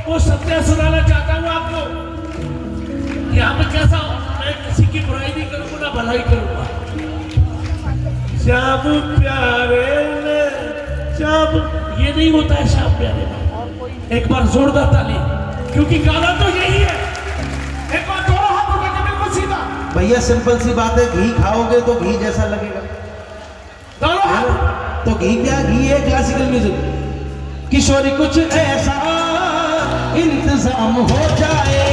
वो सत्य सुनाना चाहता हूँ आपको। यहाँ पे कैसा मैं किसी की बुराई नहीं करूंगा ना भलाई करूंगा। श्याम प्यारे ने श्याम, ये नहीं होता है श्याम प्यारे में। एक बार जोरदार ताली, क्योंकि गाना तो यही है। एक बार दोनों हाथ उठा के बिल्कुल सीधा। भैया सिंपल सी बात है, घी खाओगे तो घी जैसा लगेगा। दोनों हाथ। तो घी क्या, घी है क्लासिकल म्यूजिक। किशोरी कुछ ऐसा इंतजाम हो जाए